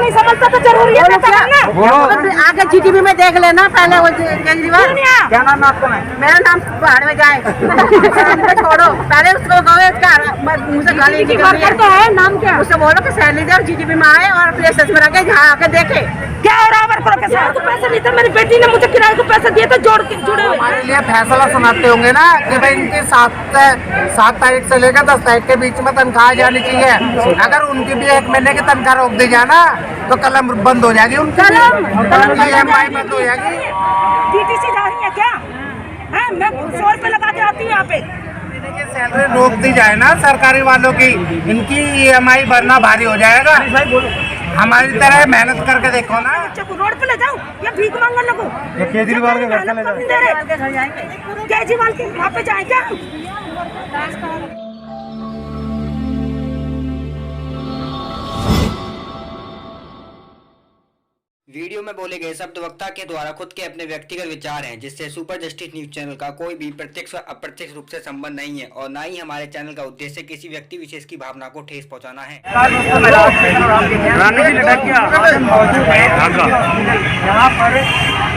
नहीं समझता तो जरूरी है आगे जीटीवी में देख लेना पहले वो केजरीवाल। क्या नाम है आपका? मेरा नाम पहाड़ में जाए छोड़ो, पहले उसको कहो मुझे गाली निकल तो है। नाम क्या? उससे बोलो कि सैलरी दे और जीटीवी में आए और प्लेसेस में रखे, जहाँ आके देखे क्या हो रहा है? किराए को पैसे नहीं थे, मेरी बेटी ने मुझे किराए को पैसे दिए थे जुड़े हुए। हमारे लिए फैसला सुनाते होंगे ना कि भाई इनकी 7 तारीख से लेकर 10 तारीख के बीच में तनख्वाह जानी चाहिए। अगर उनकी भी 1 महीने की तनख्वाह रोक दी जाए ना तो कलम बंद हो जाएगी, उनकी EMI बंद हो जाएगी। DTC जा रही है क्या? मैं 100 रुपए लगा के आती हूँ यहाँ पे। सैलरी रोक दी जाए ना सरकारी वालों की, इनकी EMI भरना भारी हो जाएगा। हमारी तरह मेहनत करके देखो ना। बच्चे को रोड पे ले जाओ या भीख मांगने लगो? केजरीवाल के घर ले जाओ। केजरीवाल के वहाँ पे जाए क्या? वीडियो में बोले गए शब्द वक्ता के द्वारा खुद के अपने व्यक्तिगत विचार हैं, जिससे सुपर जस्टिस न्यूज चैनल का कोई भी प्रत्यक्ष व अप्रत्यक्ष रूप से संबंध नहीं है और न ही हमारे चैनल का उद्देश्य किसी व्यक्ति विशेष की भावना को ठेस पहुंचाना है। यहाँ पर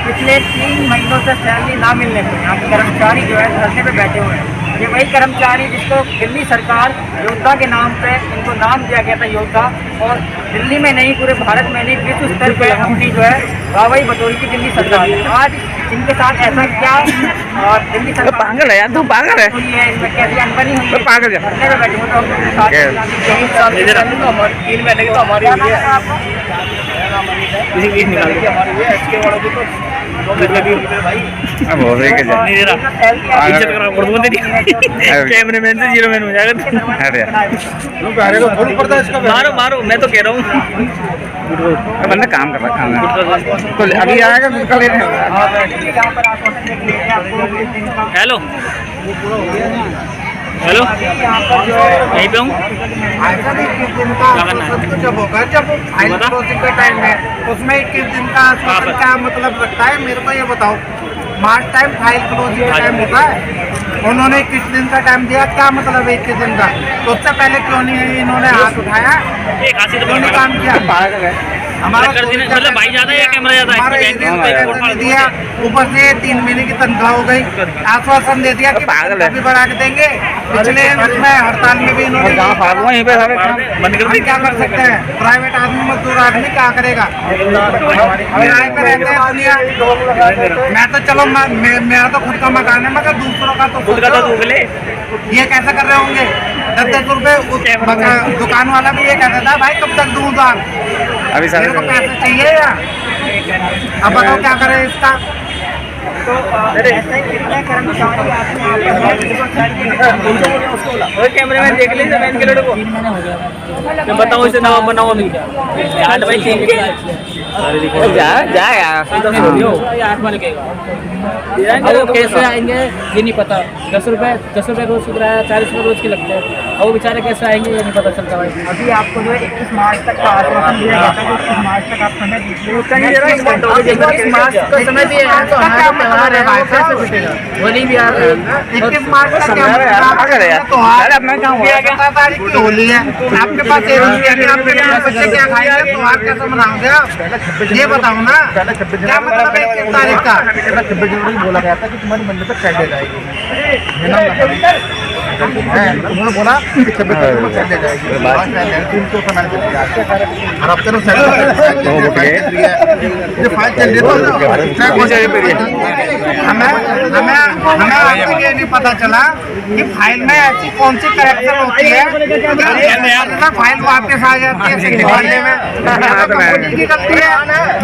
पिछले 3 महीनों से सैलरी ना मिलने पर यहाँ के कर्मचारी जो है धरने पे बैठे हुए हैं। ये वही कर्मचारी जिसको दिल्ली सरकार योद्धा के नाम पे इनको नाम दिया गया था योद्धा, और दिल्ली में नहीं पूरे भारत में नहीं विश्व स्तर पे अपनी जो है वाहवाही बटोरी की दिल्ली सरकार है। आज इनके साथ ऐसा क्या और दिल्ली सरकार पागल है यार, तू पागल है, इसमें कैसी अनबनी हुई है, पागल है। धरने पे बैठे हुए तो 3 महीने की तो हमारी हुई है, किसी चीज निकाल के हमारी हुई है। एसके वालों की तो कैमरेमैन से 0 मैन हो जाएगा। मारो मारो, मैं तो कह रहा हूँ बंदा काम कर रहा है तो अभी आएगा। हेलो हेलो, यहीं पे हूँ। जब होगा जब फाइल क्लोजिंग का टाइम है उसमें 21 दिन का क्या मतलब रखता है, मेरे को ये बताओ। मार्च टाइम फाइल क्लोजिंग का टाइम होता है, उन्होंने 21 दिन का टाइम दिया, क्या मतलब है 21 दिन का? तो उससे पहले क्यों नहीं इन्होंने हाथ उठाया, क्यों नहीं काम किया? हमारा मतलब भाई ज्यादा या कैमरा ज्यादा दिया, ऊपर से 3 महीने की तनख्वाह हो गई, आश्वासन दे दिया कि भी बढ़ा के देंगे। पिछले उसमें हड़ताल में भी इन्होंने क्या कर सकते हैं? प्राइवेट आदमी मजदूर आदमी क्या करेगा? किराए पे रहते हैं दुनिया। मैं तो चलो मेरा तो खुद का मकान है, मगर दूसरों का तो खुद का तो ये कैसे कर रहे होंगे? 10-10 रुपए दुकान वाला भी ये कहता था भाई कब तक दूँ उधार, अभी मेरे को पैसे चाहिए या? अब बताओ क्या करें इसका? तो कैमरे में देख लीजिए मैन के लड़के को बताओ, इसे नाम बनाओ अभी जा यार। कैसे आएंगे ये नहीं पता। 10 रुपए रोज की किराया, 40 रुपए रोज के लगते हैं, और वो बेचारे कैसे आएंगे ये नहीं पता चलता भाई। अभी आपको जो है 21 मार्च तक का आश्वासन दिया गया था, 21 मार्च तक आप समय दीजिए। 21 मार्च का समय दिया है तो हमारा त्योहार है, कैसे छूटेगा? होली भी आ रही है 21 मार्च का त्योहार। 17 तारीख की होली है, आपके पास बच्चे क्या खाएंगे? त्योहार कैसे मनाओगे आप? ये बताओ ना, क्या मतलब है 21 तारीख का? 26 जनवरी बोला गया था कि तुम्हारी मंदिर तक चढ़ जाएगी, उन्होंने बोला कि 26 तारीख को चढ़ जाएगी और अब तक हमें ये नहीं पता चला कि फाइल में ऐसी कौन सी करेक्शन होती है फाइल वापस आ जाती है निकालने में। कंपनी की गलती है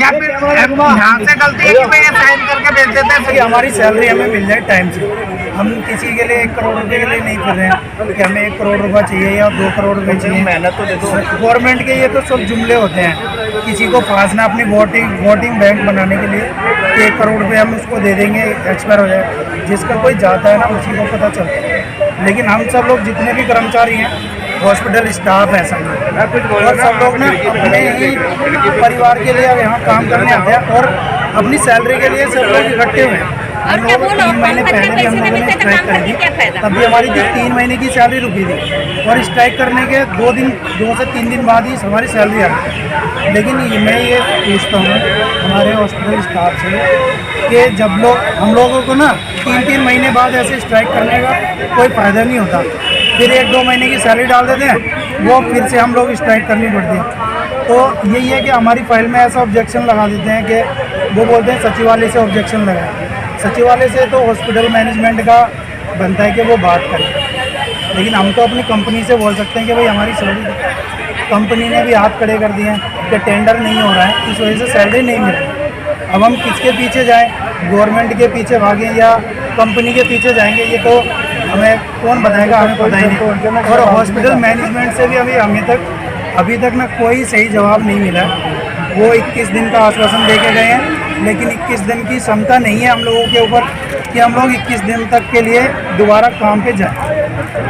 या फिर यहाँ से गलती है कि भाई ये साइन करके भेज देते हैं? हमारी सैलरी हमें मिल जाए टाइम से। हम किसी के लिए 1 करोड़ रुपए के लिए नहीं कर रहे हैं कि हमें 1 करोड़ रुपए चाहिए या 2 करोड़ रुपए चाहिए। मेहनत तो देखो, गवर्नमेंट के ये तो सब जुमले होते हैं, किसी को फांसना अपनी वोटिंग बैंक बनाने के लिए 1 करोड़ रुपए हम उसको दे देंगे, एक्सपायर हो जाए। जिसका कोई जाता है ना उसी को पता चलता है। लेकिन हम सब लोग जितने भी कर्मचारी हैं, हॉस्पिटल स्टाफ है सब लोग, और सब लोग ना अपने ही परिवार के लिए यहाँ काम करने आते हैं और अपनी सैलरी के लिए सब लोग इकट्ठे हुए हैं। और क्या बोलो, 3 महीने पंखा पहले भी हम पैसे लोगों ने नहीं मिलते तो स्ट्राइक काम कर करके क्या दी, फायदा? तब भी हमारी जो 3 महीने की सैलरी रुकी थी और स्ट्राइक करने के 2 से 3 दिन बाद ही हमारी सैलरी आ गई। लेकिन मैं ये पूछता हूँ हमारे हॉस्पिटल स्टाफ से कि जब हम लोगों को ना 3-3 महीने बाद ऐसे स्ट्राइक करने का कोई फ़ायदा नहीं होता, फिर 1-2 महीने की सैलरी डाल देते हैं, वो फिर से हम लोग स्ट्राइक करनी पड़ती है। तो यही है कि हमारी फाइल में ऐसा ऑब्जेक्शन लगा देते हैं कि वो बोलते हैं सचिवालय से ऑब्जेक्शन लगाए। सचिवालय से तो हॉस्पिटल मैनेजमेंट का बनता है कि वो बात करें, लेकिन हम तो अपनी कंपनी से बोल सकते हैं कि भाई हमारी सैलरी, कंपनी ने भी हाथ खड़े कर दिए हैं कि टेंडर नहीं हो रहा है, इस वजह से सैलरी नहीं मिल रही। अब हम किसके पीछे जाएं, गवर्नमेंट के पीछे भागें या कंपनी के पीछे जाएंगे, ये तो हमें कौन बताएगा, हमें पता ही नहीं। और हॉस्पिटल मैनेजमेंट से भी अभी तक ना कोई सही जवाब नहीं मिला। वो 21 दिन का आश्वासन दे के गए हैं, लेकिन 21 दिन की क्षमता नहीं है हम लोगों के ऊपर कि हम लोग 21 दिन तक के लिए दोबारा काम पे जाएं।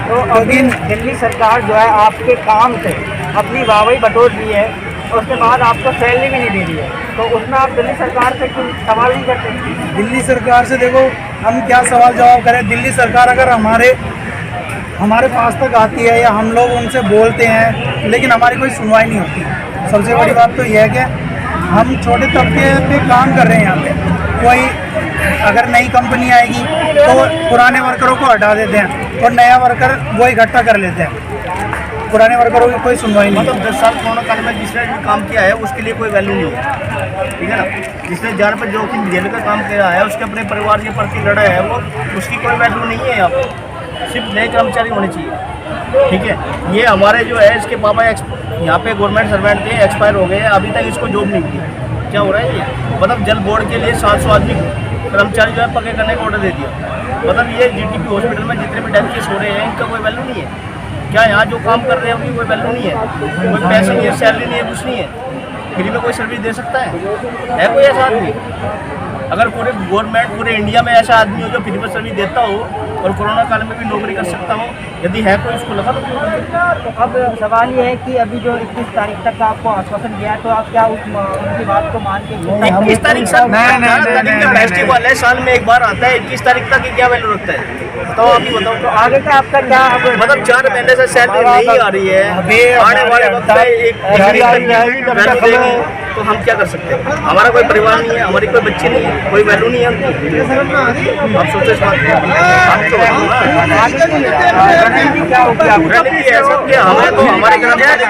तो अभी दिल्ली सरकार जो है आपके काम से अपनी वाहवाही बटोर ली है और उसके बाद आपको सैलरी भी नहीं दे रही है, तो उसमें आप दिल्ली सरकार से क्यों सवाल नहीं करते? दिल्ली सरकार से देखो हम क्या सवाल जवाब करें। दिल्ली सरकार अगर हमारे पास तक आती है या हम लोग उनसे बोलते हैं, लेकिन हमारी कोई सुनवाई नहीं होती। सबसे बड़ी बात तो यह है कि हम छोटे तबके पे काम कर रहे हैं यहाँ पे। कोई अगर नई कंपनी आएगी तो पुराने वर्करों को हटा देते हैं और नया वर्कर वो इकट्ठा कर लेते हैं। पुराने वर्करों की कोई सुनवाई नहीं। मतलब 10 साल कोरोना काल में जिसने भी काम किया है उसके लिए कोई वैल्यू नहीं है, ठीक है ना। जिसने जान पर जोखिम झेल कर काम किया है, उसके अपने परिवार के प्रति लड़ा है, वो उसकी कोई वैल्यू नहीं है। यहाँ पर सिर्फ नए कर्मचारी होने चाहिए, ठीक है। ये हमारे जो है इसके पापा यहाँ पे गवर्नमेंट सर्वेंट थे, एक्सपायर हो गए हैं, अभी तक इसको जॉब नहीं की। क्या हो रहा है ये? मतलब जल बोर्ड के लिए 700 आदमी कर्मचारी जो है पक्के करने का ऑर्डर दे दिया। मतलब ये जीटीपी हॉस्पिटल में जितने भी डेथ केस हो रहे हैं इनका कोई वैल्यू नहीं है। क्या यहाँ जो काम कर रहे हैं उनकी कोई वैल्यू नहीं है, कोई पैसे नहीं है, सैलरी नहीं है, कुछ नहीं है। फ्री में कोई सर्विस दे सकता है कोई ऐसा आदमी? अगर पूरे गवर्नमेंट पूरे इंडिया में ऐसा आदमी हो जो फ्री में सर्विस देता हो और कोरोना काल में भी नौकरी कर सकता हो, यदि है कोई उसको लगा दो। तो अब सवाल ये है कि अभी जो 21 तारीख तक का आपको आश्वासन दिया है, तो आप क्या उनकी बात को मान के 21 तारीख सर फेस्टिवल है, साल में एक बार आता है। 21 तारीख तक की क्या वैल्यू रखता है? तो अभी बताओ तो आगे का आपका क्या? मतलब 4 महीने से सैलरी नहीं आ रही है, आने वाले वक्त में एक तो हम क्या कर सकते हैं? हमारा कोई परिवार नहीं है, हमारी कोई बच्ची नहीं है, कोई वैल्यू नहीं है हमको। आप सोचो इस बात को, आप तो रणनीति है सब कि हमें तो हमारे कर्मचारी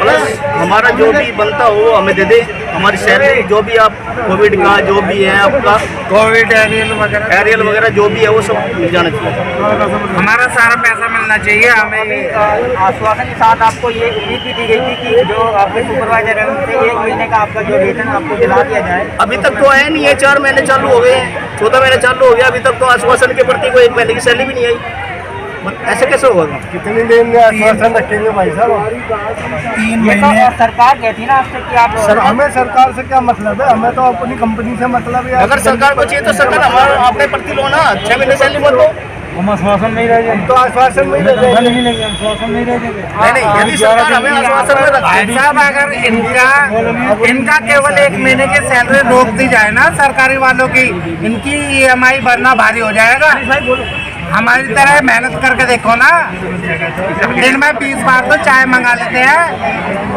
प्लस हमारा जो भी बनता हो हमें दे दे। हमारी सैलरी जो भी आप कोविड का जो भी है आपका कोविड एरियल वगैरह जो भी है वो सब मिल जाना चाहिए। हमारा सारा पैसा मिलना चाहिए हमें। आश्वासन के साथ आपको ये उम्मीद भी दी गई थी कि जो आपके सुपरवाइजर है उनसे 1 महीने का आपका जो वेतन आपको दिला दिया जाए। अभी तक तो आया नहीं है, 4 महीने चालू हो गए हैं, 14 महीने चालू हो गया, अभी तक तो आश्वासन के प्रति कोई 1 महीने की सैलरी भी नहीं आई। ऐसे कैसे होगा? कितनी देर में आश्वासन रखेंगे भाई साहब? 3 महीने। सरकार कहती ना आपसे कि आप हमें सरकार से क्या मतलब है? हमें तो अपनी कंपनी से मतलब है। अगर सरकार को चाहिए तो सरकार हमारा अपने प्रति लो ना, 6 महीने सैलरी मत दो। हम आश्वासन नहीं रह जाएंगे तो आश्वासन नहीं रह जाएंगे, आश्वासन नहीं रह जाएंगे। नहीं, यदि सरकार हमें आश्वासन में रखे साहब, अगर इनका केवल 1 महीने की सैलरी रोक दी जाए ना सरकारी वालों की, इनकी EMI भरना भारी हो जाएगा। हमारी तरह मेहनत करके देखो ना, दिन में 20 बार तो चाय मंगा लेते हैं।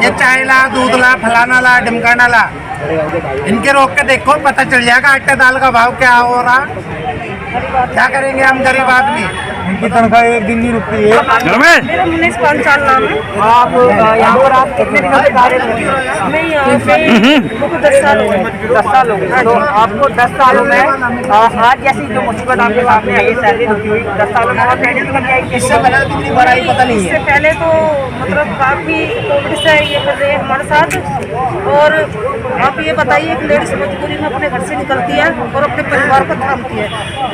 ये चाय ला, दूध ला, फलाना ला, ढिमकाना ला, इनके रोक के देखो, पता चल जाएगा आटे दाल का भाव क्या हो रहा। क्या करेंगे हम गरीब आदमी? इनकी तनख्वाह 1 दिन नहीं रुकती है। मेरा 19 साल नाम है। आप यहाँ पर आप कितने दिनों से कार्य कर रहे हैं? मैं यहाँ पे मुझको 10 साल हो गए। 10 साल हो गए। तो आपको 10 सालों में आज जैसी जो मुसीबत आपके सामने आई, सैलरी रुकी हुई, 10 सालों में और पहले तो कभी आई? इससे पहले कितनी बार आई पता नहीं इससे है। पहले तो मतलब काफ़ी कोविड से ये कर रहे हैं हमारे साथ। और आप ये बताइए कि लेडीज मजबूरी में अपने घर से निकलती है और अपने परिवार को थामती है।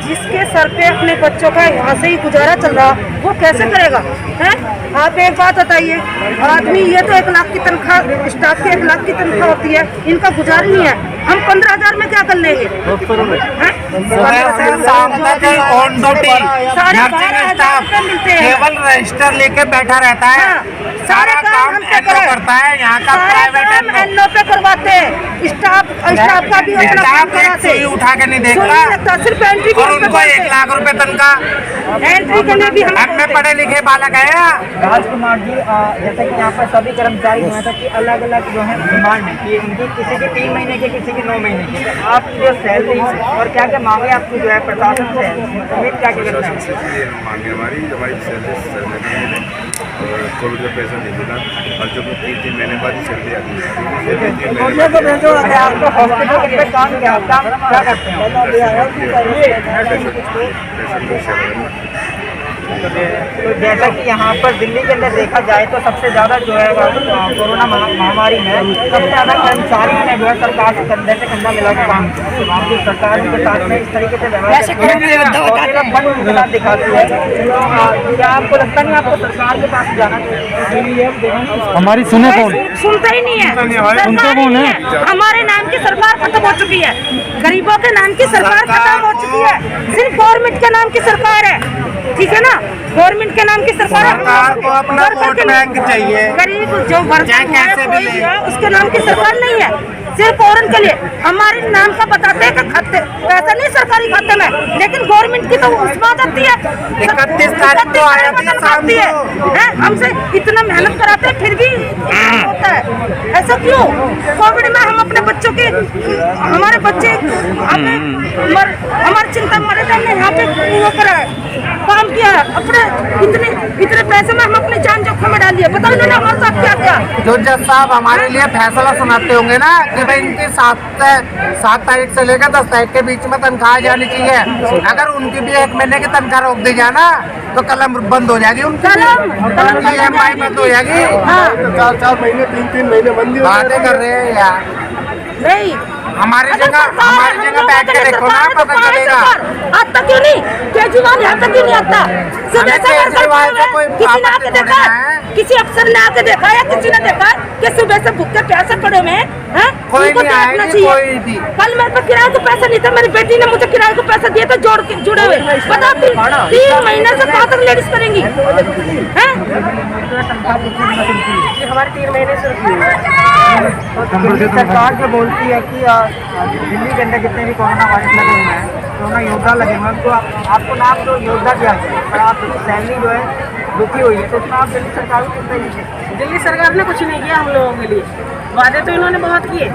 जिसके सर पे अपने बच्चों का यहाँ से ही गुजारा चल रहा, वो कैसे करेगा? हैं? आप एक बात बताइए, आदमी ये तो 1 लाख की तनख्वाह, स्टाफ की 1 लाख की तनख्वाह होती है, इनका गुजारा नहीं है। हम 15,000 में क्या कर लेंगे? ऑन ड्यूटी साढ़े 12,000 रुपये मिलते हैं। केवल रजिस्टर लेके बैठा रहता है। सारे सारा काम काम हम पे एनओ करता है, यहाँ का प्राइवेट एनओ। एनओ पे करवाते हैं, स्टाफ का भी अपना काम स्टाफ एक कराते सुई उठा के नहीं देखता, सुई लगता, सिर्फ एंट्री और उनको 1 लाख रुपए तनख्वाह। एंट्री के लिए भी हम में पढ़े लिखे बालक है। राजकुमार जी, जैसे कि यहाँ पर सभी कर्मचारी जो है कि अलग अलग जो है डिमांड है कि उनकी किसी की 3 महीने की, किसी की 9 महीने की। तो आपकी जो सैलरी और क्या क्या मांगे आपकी जो है प्रशासन से, उम्मीद क्या क्या करना है? मांगे हमारी सैलरी और कोविड का पैसा नहीं मिला, और जो 3 महीने बाद ही सैलरी आती है। आपको हॉस्पिटल में काम क्या करते हैं? तो जैसा कि यहाँ पर दिल्ली के अंदर देखा जाए तो सबसे ज़्यादा जो है कोरोना महामारी में सबसे ज़्यादा कर्मचारी ने जो है सरकार से कंधे से कंधा मिला के काम किया। जो सरकार के साथ में इस तरीके से व्यवहार दिखाती है, तो क्या आपको लगता नहीं आपको सरकार के पास जाना चाहिए? हमारी सुने कौन? सुनते ही नहीं है, सुनते कौन है? हमारे नाम की सरकार खत्म हो चुकी है, गरीबों के नाम की सरकार खत्म हो चुकी है, सिर्फ गवर्नमेंट के नाम की सरकार है, ठीक है ना, गवर्नमेंट के नाम की सरकार है। सरकार को अपना वोट बैंक चाहिए, गरीब जो वर्कर कैसे भी कोई ले। है उसके नाम की सरकार नहीं है, सिर्फ फौरन के लिए हमारे नाम का बताते हैं कि खाते पैसा नहीं सरकारी खाते में, लेकिन गवर्नमेंट की तो उसमें आ जाती है। 31 तारीख को आया था शाम को। हमसे इतना मेहनत कराते हैं फिर भी होता है, ऐसा क्यों? कोविड में हम अपने बच्चों के, हमारे बच्चे हमारी चिंता मरे थे, हमने यहाँ पे वो करा है, काम किया है, अपने इतने पैसे में हम अपनी जान जोखिम में डाली है। पता नहीं उन्होंने हमारे साथ क्या किया। जो जज साहब हमारे लिए फैसला सुनाते होंगे ना कि भाई इनकी 7 तारीख से लेकर 10 तारीख के बीच में तनख्वाह जानी चाहिए, अगर उनकी भी 1 महीने की तनख्वाह रोक दी जाए ना तो कलम बंद हो जाएगी, उनकी EMI बंद हो जाएगी। 4 महीने 3 महीने बंदी बातें कर रहे हैं यार, नहीं हमारी जगह बैठ के देखो ना, पता चलेगा। आता क्यों नहीं केजरीवाल यहाँ तक क्यों नहीं आता? सुबह से केजरीवाल से कोई किसी ने आके देखा, किसी अफसर ने आके देखा या किसी ने देखा कि सुबह से भूखे प्यासे पड़े हुए हैं? कोई उनको नहीं देखना आएगी, चाहिए। कोई भी। कल मेरे पास किराए को पैसा नहीं था, मेरी बेटी ने मुझे किराए को पैसा दिया था जुड़े हुए। पता 3 महीने से कहाँ तक लेडीज करेंगी? हमारे 3 महीने से दिल्ली सरकार जो बोलती है कि दिल्ली के अंदर जितने भी कोरोना वायरस लगे हुए हैं, कोरोना योद्धा लगे हुए हैं, उनको आपको नाम तो योद्धा दिया गया है, पर आपकी सैलरी जो है रुकी हुई है, तो उसमें आप दिल्ली सरकार को कितना दीजिए? दिल्ली सरकार ने कुछ नहीं किया हम लोगों के लिए। वादे तो इन्होंने बहुत किए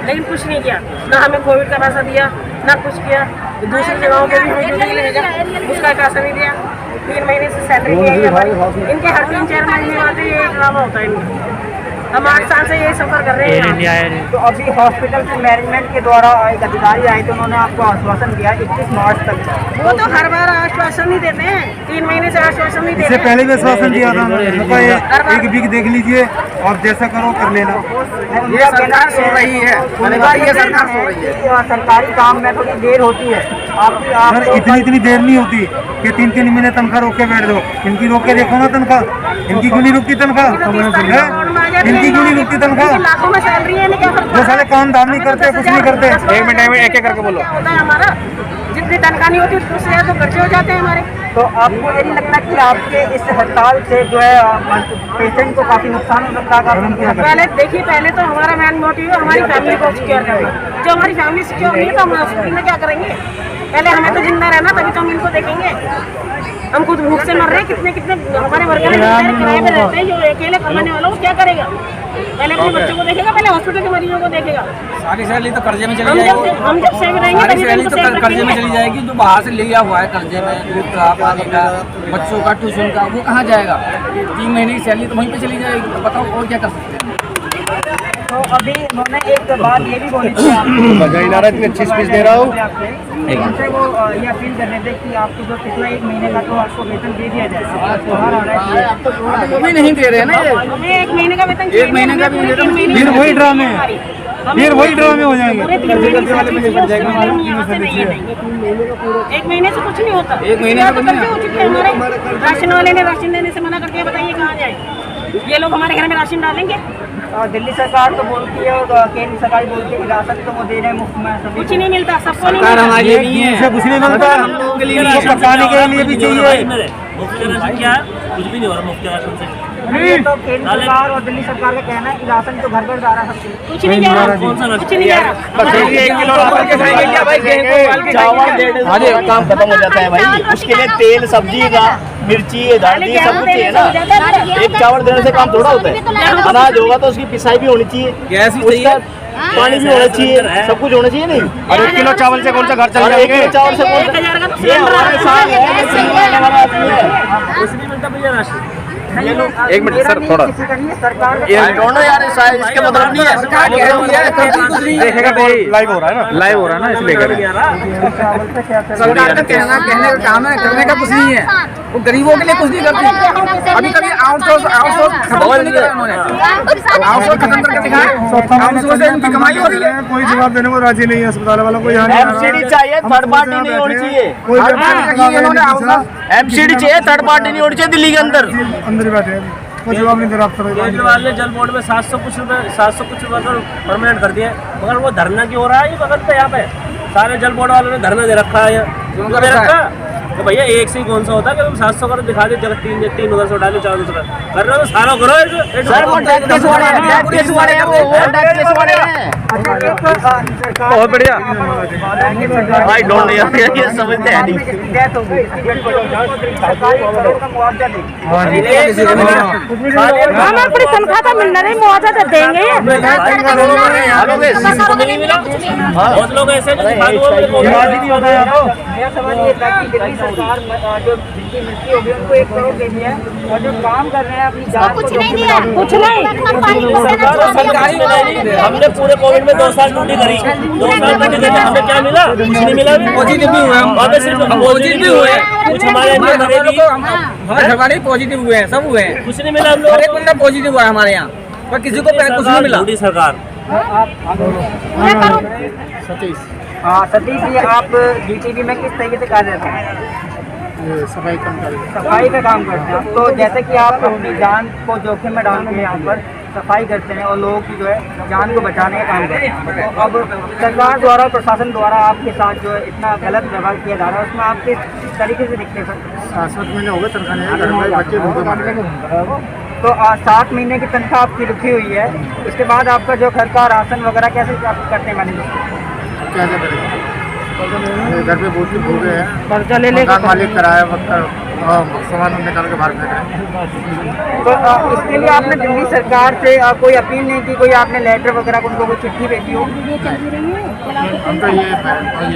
लेकिन कुछ नहीं किया, ना हमें कोविड का पैसा दिया ना कुछ किया। दूसरी जगहों पे भी हमें ड्यूटी भेजा, उसका पैसा नहीं दिया। 3 महीने से सैलरी नहीं आई हमारी। इनके हर 3-4 महीने बाद ये ड्रामा होता है इनका। हम 8 साल से यही सफर कर रहे हैं। तो अभी हॉस्पिटल के मैनेजमेंट के द्वारा एक अधिकारी आए तो उन्होंने आपको आश्वासन दिया 21 मार्च तक। वो तो हर बार आश्वासन नहीं देते हैं, 3 महीने से आश्वासन नहीं देते इससे हैं। पहले भी आश्वासन दिया था उन्होंने, एक वीक देख लीजिए और जैसा करो कर लेना। ये सरकार सो रही है, ये सरकार सो रही है। सरकारी काम में थोड़ी देर होती है सर, इतनी देर नहीं होती कि 3 महीने तनख्वाह रोक के बैठ दो। इनकी रोक के देखो ना तनख्वाह, इनकी क्यों नहीं रुकती तनख्वाह? इनकी क्यों नहीं रुकती तनख्वाह? लाखों में सैलरी है, क्या फर्क वो साले काम धाम नहीं करते, कुछ नहीं करते। 1 मिनट में एक करके बोलो। होता है हमारा, जितनी तनख्वाह नहीं होती उससे ज़्यादा तो खर्चे हो जाते हैं हमारे। तो आपको ये नहीं लगता कि आपके इस हड़ताल से जो है पेशेंट को काफ़ी नुकसान हो सकता है? पहले देखिए, पहले तो हमारा मेन मोटिव है हमारी फैमिली को सिक्योर करना। जो हमारी फैमिली सिक्योर नहीं है तो हम हॉस्पिटल में क्या करेंगे? पहले हमें तो जिंदा रहना, तभी तो हम इनको देखेंगे। हम खुद भूख से मर रहे हैं, कितने हमारे वर्कर किराए पे रहते हैं, जो अकेले कमाने वाला वो क्या करेगा? पहले अपने बच्चों को देखेगा, पहले हॉस्पिटल के मरीजों को देखेगा। सारी सैलरी तो कर्जे में चली हम जाएगी। जब सेव रहेंगे सारी तभी सैलरी तो तो सेव कर्जे में रखेंगे। चली जाएगी। जो बाहर से लिया हुआ है कर्जे में, दूध का, पानी का, बच्चों का, ट्यूशन का, वो कहाँ जाएगा? 3 महीने की सैलरी तो वहीं पे चली जाएगी। बताओ और क्या कर सकते हैं? तो अभी उन्होंने एक बात ये भी बोली थी, इतनी अच्छी स्पीच दे रहा हूँ, उनसे वो ये अपील कर रहे थे कि आपको जो पिछला 1 महीने का तो आपको वेतन दे दिया जाए। त्योहार आ रहा है, वो भी नहीं दे रहे हैं ना ये। हमें 1 महीने का वेतन 1 महीने का भी नहीं देते। फिर वही ड्रामे, फिर वही ड्रामे हो जाएंगे। 1 महीने से कुछ नहीं होता। 1 महीने से कुछ नहीं हो चुके हैं हमारे। राशन वाले ने राशन देने से मना कर दिया, बताइए कहाँ जाए? ये लोग हमारे घर में राशन डालेंगे? दिल्ली सरकार तो बोलती है और केंद्र सरकार बोलती है कि राशन तो वो दे रहे हैं मुफ्त में सभी। कुछ नहीं मिलता, सबको नहीं सरकार मिलता। हमारे लिए नहीं है, इसे कुछ नहीं मिलता, हम लोगों के लिए इसको पकाने के लिए भी चाहिए। मुफ्त राशन क्या है? कुछ भी नहीं हो रहा मुफ्त राशन से। ये तो केंद्र सरकार और दिल्ली सरकार का कहना है कि राशन तो घर घर जा रहा है सबको। कुछ नहीं जा रहा, कुछ नहीं जा रहा। चावल एक काम खत्म हो जाता है भाई, उसके लिए तेल, सब्जी का, मिर्ची, दाल, सब कुछ चाहिए ना। एक चावल देने से काम थोड़ा होता है। अनाज होगा तो उसकी पिसाई भी होनी चाहिए, गैस भी चाहिए, पानी भी होना चाहिए, सब कुछ होना चाहिए। नहीं, और 1 किलो चावल से कौन सा घर चल जाएगा? 1 किलो चावल से कौन सा? ये हमारे साथ एक मिनट सर, थोड़ा सरकार दोनों यार इसके मतलब नहीं है। लाइव हो रहा है ना, लाइव हो रहा है ना, इसलिए करें। सरकार का कहने का काम है, करने का कुछ नहीं है। वो गरीबों के लिए कुछ नहीं करती। अभी कभी आउटसोर्स खत्म नहीं किया उन्होंने, आउटसोर्स खत्म करके दिखाया, आउटसोर्स से इनकी कमाई हो रही है। कोई जवाब देने को राजी नहीं है अस्पताल वाला, कोई यहाँ एमसीडी चाहिए, थर्ड पार्टी नहीं होनी चाहिए। एमसीडी चाहिए, थर्ड पार्टी नहीं होनी चाहिए दिल्ली के अंदर। अंदर ही बैठे हैं, कोई जवाब नहीं दे रहा। केजरीवाल ने जल बोर्ड में 700 कुछ रुपये परमानेंट कर दिए, मगर वो धरना क्यों हो रहा है? ये बगल पे यहाँ पे सारे जल बोर्ड वालों ने धरना दे रखा है। उनको दे रखा तो भैया एक से ही कौन सा होता है कि तुम 700 करो दिखा दे, जगह 3 उधर से उठा ले, 4 उधर कर रहे हो, सारा करो। बहुत बढ़िया। आई डोंट नो, ये समझते हैं नहीं। हमें अपनी तनख्वाह का मिलना नहीं, मुआवजा तो देंगे। बहुत लोग ऐसे सरकार जो जिनकी मिलती होगी उनको 1 करोड़ देनी है, और जो काम कर रहे हैं अपनी जान कुछ नहीं दिया, कुछ नहीं। हमने पूरे कोविड में 2 साल ड्यूटी करी, 2 साल ड्यूटी करके हमें क्या मिला? कुछ नहीं मिला। पॉजिटिव भी हुए हम, सिर्फ पॉजिटिव भी हुए, कुछ हमारे अंदर मरे भी, हमारे घर वाले पॉजिटिव हुए हैं, सब हुए हैं, कुछ नहीं मिला। हम लोग हर एक बंदा पॉजिटिव हुआ है हमारे यहाँ, पर किसी को कुछ नहीं मिला। मोदी सरकार। सतीश जी, आप जीटीबी में किस तरीके से कार्य करते हैं? सफाई कर्मचारी, सफाई का काम करते हैं। तो जैसे कि आप अपनी जान को जोखिम में डाल के यहाँ पर सफाई करते हैं और लोगों की जो है जान को बचाने का काम करते हैं, तो अब सरकार द्वारा, प्रशासन द्वारा आपके साथ जो है इतना गलत व्यवहार किया जा रहा है, उसमें आप किस तरीके से दिखते हैं सर? 7 महीने हो गए तनख्वाह नहीं, बच्चे भूखे मर रहे हैं। तो 7 महीने की तनख्वाह आपकी रुकी हुई है, उसके बाद आपका जो घर का राशन वगैरह कैसे आप करते हैं मैनेज? कैसे करेंगे? घर पे बहुत भूल गए हैं, कर्जा ले मकान मालिक कराया सामान निकाल के बाहर फेंक रहे। तो इसके लिए आपने दिल्ली सरकार से कोई अपील नहीं की, कोई आपने लेटर वगैरह उनको कोई चिट्ठी भेजी हो? हम तो ये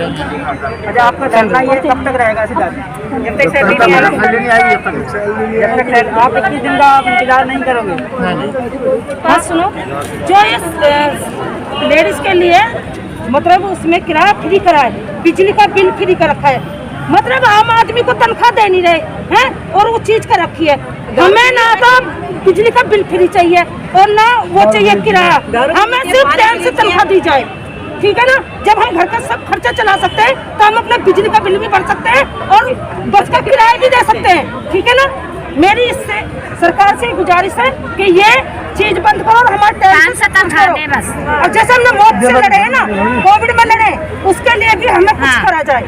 अच्छा, आपका धरना ये कब तक रहेगा? जब तक सैलरी नहीं आएगी, जब तक आप 21 दिन का आप इंतजार नहीं करोगे? बात सुनो, जो इस लेडीज के लिए मतलब उसमें किराया फ्री करा है, बिजली का बिल फ्री कर रखा है, मतलब आम आदमी को तनख्वाह दे नहीं रहे हैं और वो चीज कर रखी है। हमें ना तो बिजली का बिल फ्री चाहिए और ना वो चाहिए किराया, हमें सिर्फ टाइम से तनख्वाह दी जाए, ठीक है ना। जब हम घर का सब खर्चा चला सकते हैं तो हम अपना बिजली का बिल भी भर सकते हैं और बस का किराया भी दे सकते हैं, ठीक है ना। मेरी इससे सरकार से गुजारिश है कि ये चीज बंद करो और हमारे टाइम से करो। बस और जैसे हमने मौत से लड़े हैं ना, कोविड में लड़े, उसके लिए भी हमें कुछ करा जाए,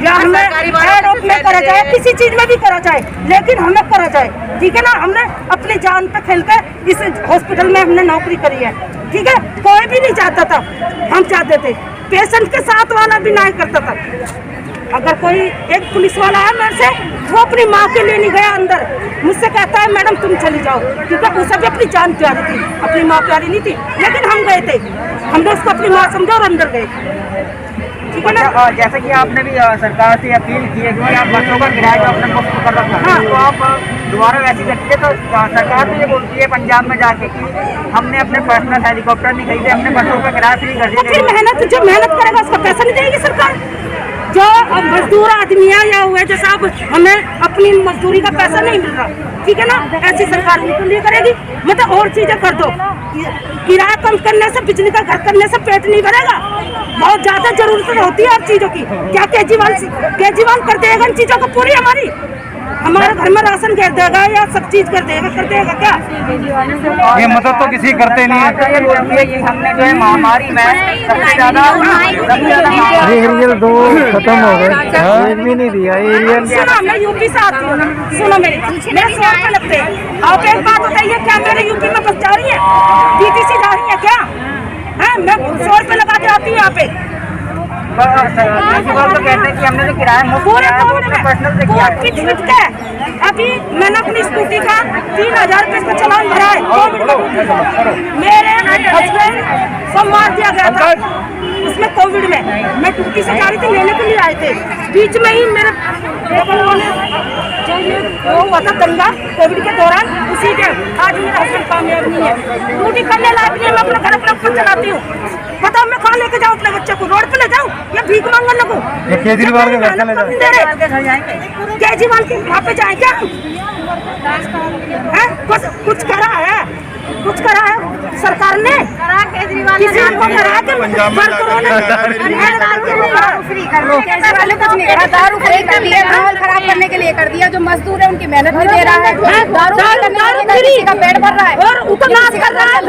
या हमें आरोप में करा जाए, किसी चीज में भी करा जाए, लेकिन हमें करा जाए, ठीक है ना। हमने अपनी जान पे खेल कर इस हॉस्पिटल में हमने नौकरी करी है, ठीक है। कोई भी नहीं चाहता था, हम चाहते थे, पेशेंट के साथ वाला भी नहीं करता था। अगर कोई एक पुलिस वाला है मेरे से, वो अपनी माँ के लिए नहीं गया अंदर, मुझसे कहता है मैडम तुम चली जाओ, ठीक है। उसे भी अपनी जान प्यारी थी, अपनी माँ प्यारी नहीं थी, लेकिन हम गए थे, हमने उसको अपनी माँ समझा और अंदर गए, ठीक है ना। जैसे कि आपने भी सरकार से अपील की है कि आप बसों का किराया जो आपने मुफ्त कर रखा है, तो आप दोबारा वैसी करती है। तो सरकार तो ये बोलती है पंजाब में जाके कि हमने अपने पर्सनल हेलीकॉप्टर नहीं खरीदे, हमने बसों का किराया फ्री कर दिया। मेहनत जो मेहनत करेगा उसका पैसा नहीं देगी सरकार। जो मजदूर आदमी है या हुए जैसे अब हमें अपनी मजदूरी का पैसा नहीं मिल रहा, ठीक है ना, ऐसी सरकार बिल्कुल नहीं करेगी। मतलब और चीजें कर दो, किराया कम करने से, बिजली का घर करने से पेट नहीं भरेगा, बहुत ज्यादा जरूरत होती है हर चीजों की। क्या केजरीवाल कर देगा इन चीजों को पूरी हमारी? हमारे घर में राशन कर देगा या सब चीज कर देगा क्या? ये मदद तो किसी करते नहीं है। ये बोलती है कि हमने जो है महामारी में सबसे ज्यादा एरियल 2 खत्म हो गए, एक भी नहीं दिया एरियल। सुनो, मैं यूपी से आती हूँ, सुनो मेरे 100 रुपये लगते हैं। आप एक बात बताइए, क्या मेरे यूपी में बस जा रही है, DTC जा रही है क्या? है मैं 100 रुपये लगा के आती हूँ यहाँ पे। केजरीवाल तो कहते हैं कि हमने जो किराया मुफ्त किया है वो अपने पर्सनल से किया है। अभी मैंने अपनी स्कूटी का 3000 रुपये का चालान भरा है कोविड में। मेरे हस्बैंड को मार दिया गया था उसमें कोविड में। मैं ड्यूटी से जा रही थी, लेने के लिए आए थे, बीच में ही मेरे जो ये वो हुआ था दंगा कोविड के दौरान, उसी के आज मेरा हस्बैंड कामयाब नहीं है, ड्यूटी करने लायक नहीं है। मैं अपना घर अपना खुद चलाती हूँ। बताओ मैं कहाँ लेके जाऊँ अपने बच्चे को? रोड पे ले जाऊँ या भीख मांगने लगूँ? केजरीवाल के घर चले जाए, केजरीवाल के वहाँ पे जाए क्या? कुछ करा है, कुछ करा है सरकार ने? किसी को करा के दारू फ्री कर दिया, माहौल खराब करने के लिए कर दिया। जो मजदूर है उनकी मेहनत नहीं दे रहा है, दारू किसी का पेट भर रहा है और ऊपर नाश कर रहा है,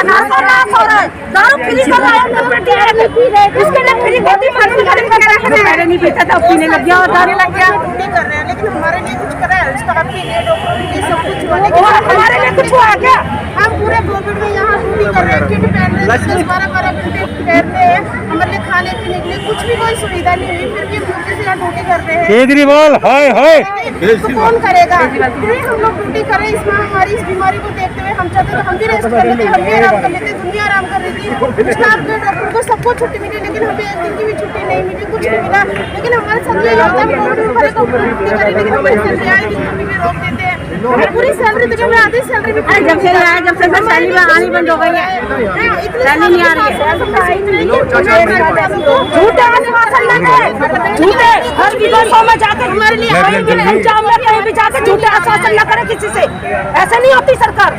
नाश हो रहा है, दारू फ्री कर रहा है। इसके लिए फ्री गोदी पहले नहीं पीता था, पीने लग गया और दारू लग गया। कर रहे हैं, लेकिन हमारे लिए कुछ करा है? स्टाफ के लिए, डॉक्टर के लिए सब कुछ हुआ, लेकिन हमारे लिए कुछ हुआ क्या? हम पूरे कोविड में यहाँ ड्यूटी कर रहे हैं, किट पहन रहे हैं, 10-12 घंटे पहन रहे हैं, हमारे लिए खाने पीने के लिए कुछ भी कोई सुविधा नहीं हुई, फिर भी हम ड्यूटी से यहाँ ड्यूटी कर रहे हैं। केजरीवाल हाय हाय तो कौन करेगा? फिर हम लोग ड्यूटी करें इस महामारी, इस बीमारी को देखते हुए। हम चाहते तो हम भी रेस्ट कर लेते, हम भी आराम कर लेते, दुनिया आराम कर रही थी, स्टाफ के डॉक्टर को सबको छुट्टी मिली, लेकिन हमें एक दिन की भी छुट्टी नहीं मिली, कुछ नहीं मिला। लेकिन हमारे साथ ये होता है, कोविड भरे तो ड्यूटी करें, लेकिन हमारी सैलरी आएगी कभी भी रोक देते हैं। पूरी सैलरी तो जब आधी सैलरी भी जब से आया, जब से सैलरी आनी बंद हो गई है, सैलरी नहीं आ रही है। झूठे आश्वासन लगे, झूठे हर विदेशों में जाकर हमारे लिए पंजाब में कहीं भी जाकर झूठे आश्वासन न करे किसी से। ऐसे नहीं होती सरकार,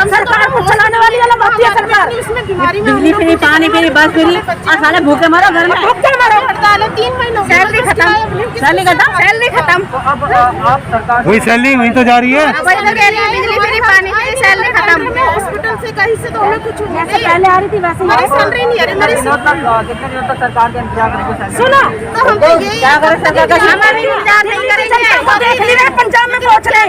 सरकार को चलाने वाली अलग होती है सरकार। इसमें बीमारी में बिजली फ्री, पानी फ्री, बस फ्री, और साले भूखे मरो घर में, भूखे मरो। हड़ताल है 3 महीनों, सैलरी खत्म, सैलरी खत्म, सैलरी खत्म। अब आप सरकार वही सैलरी वही तो जा रही है। बिजली फ्री, पानी फ्री, सैलरी खत्म। हॉस्पिटल से कहीं से तो हमें कुछ पहले आ रही थी वैसे हमारी सैलरी नहीं आ रही, मेरी कितने दिनों तक सरकार का इंतजार करेंगे? सुनो, तो हम तो यही क्या करें सरकार का? हमारी इंतजार नहीं करेंगे, देख नहीं रहे पंजाब में पहुंच रहे,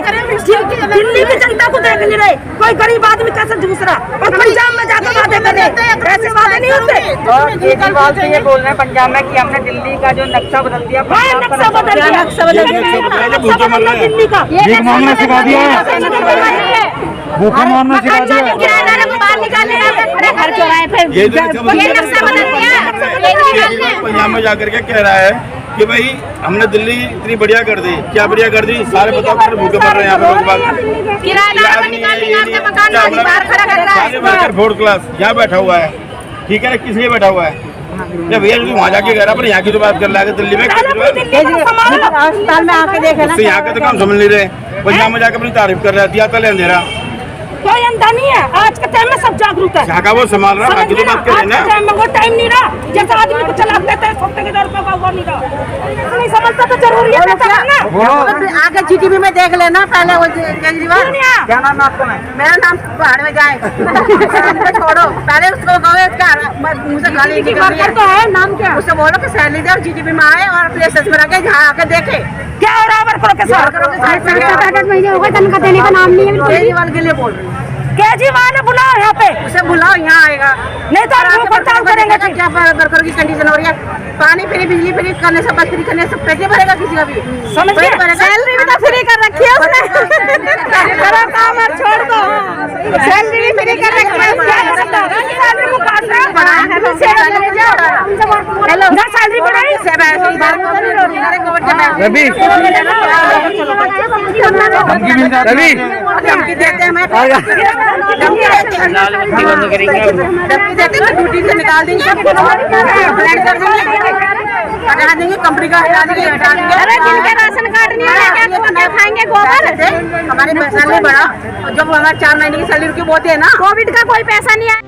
दिल्ली की जनता को देख नहीं रहे। कोई गरीब आदमी कैसे दूसरा और पंजाब में जाकर वादे करे, ऐसे वादे नहीं होते। और केजरीवाल से ये बोल रहे हैं पंजाब में कि हमने दिल्ली का जो नक्शा बदल दिया, नक्शा बदल दिया, नक्शा बदल दिया दिल्ली का, भीख मांगना सिखा दिया है, भूखे मारना सिखा दिया। किराएदारों को बाहर निकाले, घर चौराहे पे ये नक्शा बदल दिया। पंजाब में जाकर के कह रहा है कि भाई हमने दिल्ली इतनी बढ़िया कर दी। क्या बढ़िया कर दी? सारे बताओ कितने भूखे मर रहे हैं यहाँ पे लोग बाग। किराएदार को निकाल के मकान में बाहर खड़ा कर रहा है। 4th क्लास यहाँ बैठा हुआ है, ठीक है ना? किस लिए बैठा हुआ है? भैया तू वहाँ जाके कह रहा, पर यहाँ की तो बात कर रहा है दिल्ली में। अस्पताल में आके देखे ना, यहाँ के तो काम समझ नहीं रहे, पंजाब में जाकर अपनी तारीफ कर रहा है, दिया तले अंधेरा। कोई अंधा नहीं है, आज के टाइम में सब जागरूक है। यहाँ का वो संभाल रहा, बाकी तो बात करें ना। आज के टाइम में वो टाइम नहीं रहा, जैसे आदमी को चला देते हैं सोचते के दौर पे वो नहीं रहा। नहीं समझता तो जरूरी है ना। आगे GTV में देख लेना पहले वो केजरीवाल। क्या नाम है आपका? मेरा नाम पहाड़ में जाए छोड़ो, पहले उसको कहो मुझे गाली तो है, नाम क्या? उससे बोलो कि सैलरी दे और GTV में आए और प्लेसेस में रखे, जहाँ आके देखे क्या हो रहा है। वर्करों के साथ महीने हो गए, तनख्वाह देने का नाम नहीं है। केजरीवाल के लिए बोल रही हूँ, केजरीवाल बुलाओ यहाँ पे, उसे बुलाओ, यहाँ आएगा, नहीं तो आप हड़ताल करेंगे। क्या वर्कर की कंडीशन हो रही है? पानी फ्री, बिजली फ्री करने से, बस फ्री करने से पैसे भरेगा किसी का भी? समझ गए? सैलरी भी तो फ्री कर रखी है उसने, करो काम और छोड़ दो। सैलरी भी फ्री कर रखी है, सैलरी को काट रहा है, हेलो ना सैलरी बढ़ाई रवि धमकी देते हैं, ड्यूटी से निकाल देंगे, हटा देंगे, कंपनी का हटा देंगे, हटा देंगे। अरे जिनके राशन कार्ड नहीं है क्या खाएंगे गोबर? हमारे पैसा नहीं बढ़ा, जब हमारे 4 महीने की सैलरी की बोते है ना, कोविड का कोई पैसा नहीं आया।